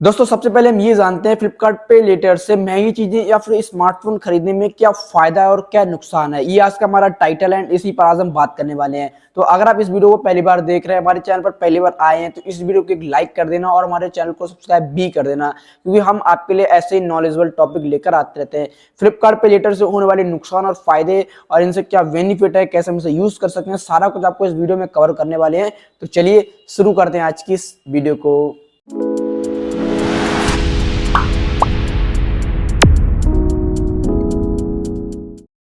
दोस्तों सबसे पहले हम ये जानते हैं फ्लिपकार्ट पे लेटर से महंगी चीजें या फिर स्मार्टफोन खरीदने में क्या फायदा है और क्या नुकसान है। ये आज का हमारा टाइटल है, इसी पर आज हम बात करने वाले हैं। तो अगर आप इस वीडियो को पहली बार देख रहे हैं, हमारे चैनल पर पहली बार आए हैं, तो इस वीडियो को एक लाइक कर देना और हमारे चैनल को सब्सक्राइब भी कर देना, क्योंकि हम आपके लिए ऐसे ही नॉलेजेबल टॉपिक लेकर आते रहते हैं। फ्लिपकार्ट पे लेटर से होने वाले नुकसान और फायदे और इनसे क्या बेनिफिट है, कैसे हम इसे यूज कर सकते हैं, सारा कुछ आपको इस वीडियो में कवर करने वाले हैं। तो चलिए शुरू करते हैं आज की इस वीडियो को।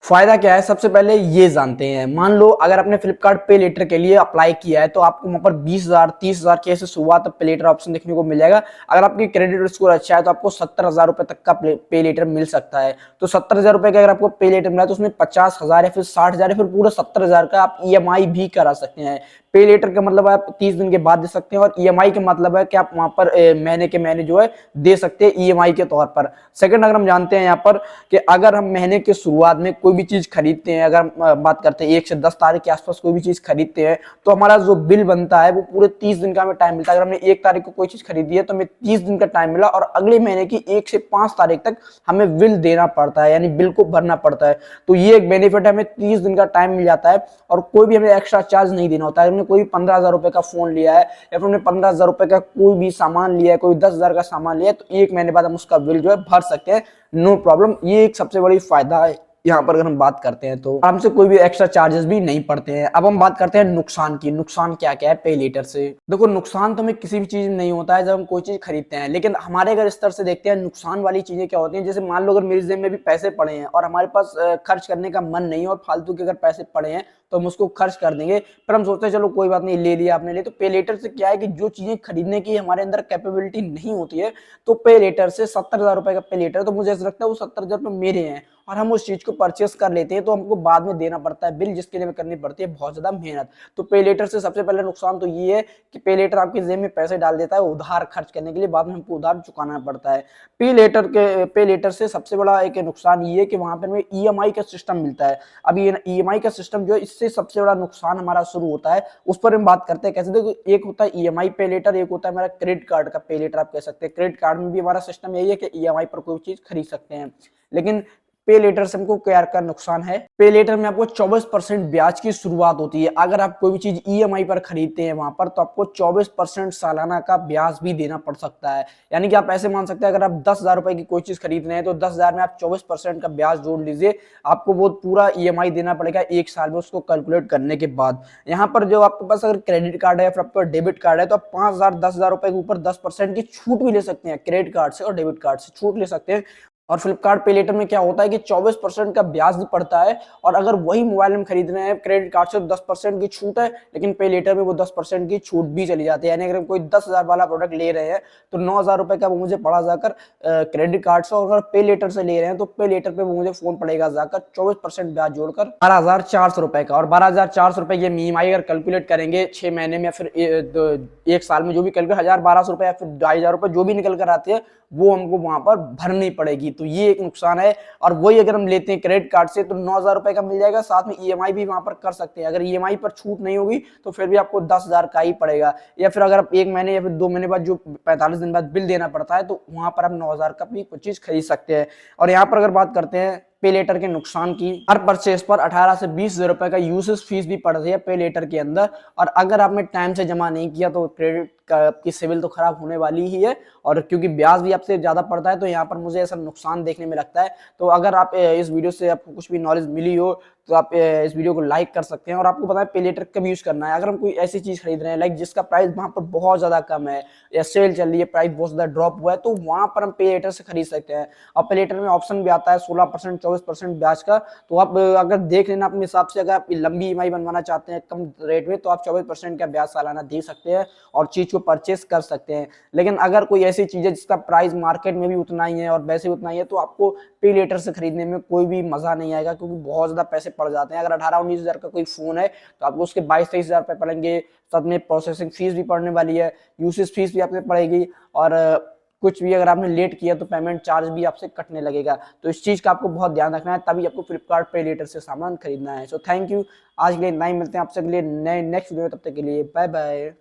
फायदा क्या है, सबसे पहले ये जानते हैं। मान लो अगर आपने फ्लिपकार्ट पे लेटर के लिए अप्लाई किया है तो आपको वहां पर 20,000 30,000 के ऐसे शुरुआत पे लेटर ऑप्शन देखने को मिल जाएगा। अगर आपकी क्रेडिट स्कोर अच्छा है तो आपको 70,000 रुपए तक का पे लेटर मिल सकता है। तो 70,000 रुपए का अगर आपको पे लेटर मिला तो उसमें 50,000 या फिर 60,000 या फिर पूरा 70,000 का आप EMI भी करा सकते हैं। पे लेटर का मतलब आप 30 दिन के बाद दे सकते हैं और EMI का मतलब है कि आप वहां पर महीने के महीने जो है दे सकते हैं EMI के तौर पर। सेकंड, अगर हम जानते हैं यहाँ पर कि अगर हम महीने के शुरुआत में कोई भी चीज खरीदते हैं, अगर हम बात करते हैं 1 से 10 तारीख के आसपास कोई भी चीज खरीदते हैं, तो हमारा जो बिल बनता है वो पूरे 30 दिन का हमें टाइम मिलता है। अगर हमने 1 तारीख को कोई चीज खरीदी है तो हमें 30 दिन का टाइम मिला और अगले महीने की 1 से 5 तारीख तक हमें बिल देना पड़ता है, यानी बिल को भरना पड़ता है। तो ये एक बेनिफिट है, हमें 30 दिन का टाइम मिल जाता है और कोई भी हमें एक्स्ट्रा चार्ज नहीं देना होता है। हमने कोई 15,000 रुपए का फोन लिया है या फिर हमने 15,000 रुपए का कोई भी सामान लिया है, कोई 10,000 का सामान लिया है, तो 1 महीने बाद हम उसका बिल जो है भर सकते हैं, नो प्रॉब्लम। ये एक सबसे बड़ी फायदा है यहाँ पर। अगर हम बात करते हैं तो आराम से कोई भी एक्स्ट्रा चार्जेस भी नहीं पड़ते हैं। अब हम बात करते हैं नुकसान की। नुकसान क्या क्या है पे लेटर से? देखो, नुकसान तो हमें किसी भी चीज में नहीं होता है जब हम कोई चीज खरीदते हैं, लेकिन हमारे अगर स्तर से देखते हैं नुकसान वाली चीजें क्या होती हैं। जैसे मान लो अगर मेरी जेब में भी पैसे पड़े हैं और हमारे पास खर्च करने का मन नहीं है और फालतू के अगर पैसे पड़े हैं तो हम उसको खर्च कर देंगे, पर हम सोचते हैं चलो कोई बात नहीं, ले लिया आपने ले। तो पे लेटर से क्या है कि जो चीजें खरीदने की हमारे अंदर कैपेबिलिटी नहीं होती है, तो पे लेटर से 70,000 रुपए का पे लेटर, तो मुझे ऐसा लगता है वो 70,000 रुपए मेरे हैं और हम उस चीज को परचेस कर लेते हैं, तो हमको बाद में देना पड़ता है बिल, जिसके लिए हमें करनी पड़ती है बहुत ज्यादा मेहनत। तो पे लेटर से सबसे पहले नुकसान तो ये है कि पे लेटर आपकी जेब में पैसे डाल देता है उधार खर्च करने के लिए, बाद में हमको उधार चुकाना पड़ता है। पे लेटर से सबसे बड़ा एक नुकसान ये है कि वहां पर हमें EMI का सिस्टम मिलता है। अब ये EMI का सिस्टम जो है, इससे सबसे बड़ा नुकसान हमारा शुरू होता है। उस पर हम बात करते हैं कैसे। देखो, एक होता है EMI पे लेटर, एक होता है हमारा क्रेडिट कार्ड का पे लेटर आप कह सकते हैं। क्रेडिट कार्ड में भी हमारा सिस्टम यही है कि EMI पर कोई चीज खरीद सकते हैं, लेकिन पे लेटर से हमको क्या का नुकसान है। पे लेटर में आपको 24% ब्याज की शुरुआत होती है। अगर आप कोई भी चीज EMI पर खरीदते हैं वहां पर, तो आपको 24% सालाना का ब्याज भी देना पड़ सकता है। यानी कि आप ऐसे मान सकते हैं, अगर आप 10,000 रुपए की कोई चीज खरीद रहे हैं तो 10,000 में आप 24% का ब्याज जोड़ लीजिए, आपको वो पूरा EMI देना पड़ेगा 1 साल में, उसको कैलकुलेट करने के बाद। यहाँ पर जो आपके पास अगर क्रेडिट कार्ड है या फिर आपका डेबिट कार्ड है, तो आप 5,000 10,000 रुपए के ऊपर 10% की छूट भी ले सकते हैं। क्रेडिट कार्ड से और डेबिट कार्ड से छूट ले सकते हैं। और फ्लिपकार्ट पे लेटर में क्या होता है कि 24% का ब्याज भी पड़ता है, और अगर वही मोबाइल हम खरीद रहे हैं क्रेडिट कार्ड से तो 10% की छूट है, लेकिन पे लेटर में वो 10% की छूट भी चली जाती है। यानी अगर हम कोई 10,000 वाला प्रोडक्ट ले रहे हैं तो 9,000 रुपए का वो मुझे पड़ा जाकर क्रेडिट कार्ड से, और अगर पे लेटर से ले रहे हैं तो पे लेटर पे वो मुझे फोन पड़ेगा जाकर 24% ब्याज जोड़कर 12,400 रुपए का। और 12,400 रुपए ये EMI अगर कैलकुलेट करेंगे 6 महीने में या फिर 1 साल में, जो भी कैलकुलेट 1,000 1200 रुपए या फिर 2,500 रुपए जो भी निकल कर आती है, वो हमको वहां पर भरनी पड़ेगी। तो ये एक नुकसान है। और वही अगर हम लेते हैं क्रेडिट कार्ड से तो 9,000 रुपए का मिल जाएगा, साथ में EMI भी वहां पर कर सकते हैं। अगर EMI पर छूट नहीं होगी तो फिर भी आपको 10,000 का ही पड़ेगा, या फिर अगर आप 1 महीने या फिर 2 महीने बाद जो 45 दिन बाद बिल देना पड़ता है, तो वहां पर आप 9,000 का भी कुछ चीज खरीद सकते हैं। और यहाँ पर अगर बात करते हैं पे लेटर के नुकसान की, हर परचेस पर 18 से 20,000 रुपए का यूसेज फीस भी पड़ती है पे लेटर के अंदर। और अगर आपने टाइम से जमा नहीं किया तो क्रेडिट का आपकी सिविल तो खराब होने वाली ही है, और क्योंकि ब्याज भी आपसे ज्यादा पड़ता है, तो यहाँ पर मुझे ऐसा नुकसान देखने में लगता है। तो अगर आप इस वीडियो से आपको कुछ भी नॉलेज मिली हो तो आप इस वीडियो को लाइक कर सकते हैं। और आपको पता है पे लेटर कब यूज करना है। अगर हम कोई ऐसी चीज खरीद रहे हैं लाइक जिसका प्राइस वहां पर बहुत ज्यादा कम है या सेल चल रही है, प्राइस बहुत ज्यादा ड्रॉप हुआ है, तो वहां पर हम पे लेटर से खरीद सकते हैं। और पे लेटर में ऑप्शन भी आता है 16% 24% ब्याज का। तो आप अगर देख लेना अपने हिसाब से, अगर आप लंबी EMI बनवाना चाहते हैं कम रेट में, तो आप 24% का ब्याज सालाना दे सकते हैं और चीज को परचेस कर सकते हैं। लेकिन अगर कोई ऐसी चीज है जिसका प्राइस मार्केट में भी उतना ही है और वैसे भी उतना ही है, तो आपको पे लेटर से खरीदने में कोई भी मजा नहीं आएगा, क्योंकि बहुत ज्यादा पैसे पड़ जाते हैं। अगर 18-19 हजार का कोई फोन है तो आपको उसके 22-23 हजार रुपए पड़ेंगे, साथ में प्रोसेसिंग फीस भी पड़ने वाली है, यूसेज फीस भी आपसे पड़ेगी, और कुछ भी अगर आपने लेट किया तो पेमेंट चार्ज भी आपसे कटने लगेगा। तो इस चीज का आपको बहुत ध्यान रखना है, तभी आपको फ्लिपकार्ट पे लेटर से सामान खरीदना है। सो थैंक यू, आज के लिए इतना ही। मिलते हैं आपसे अगले नए नेक्स्ट वीडियो में, तब तक के लिए बाय बाय।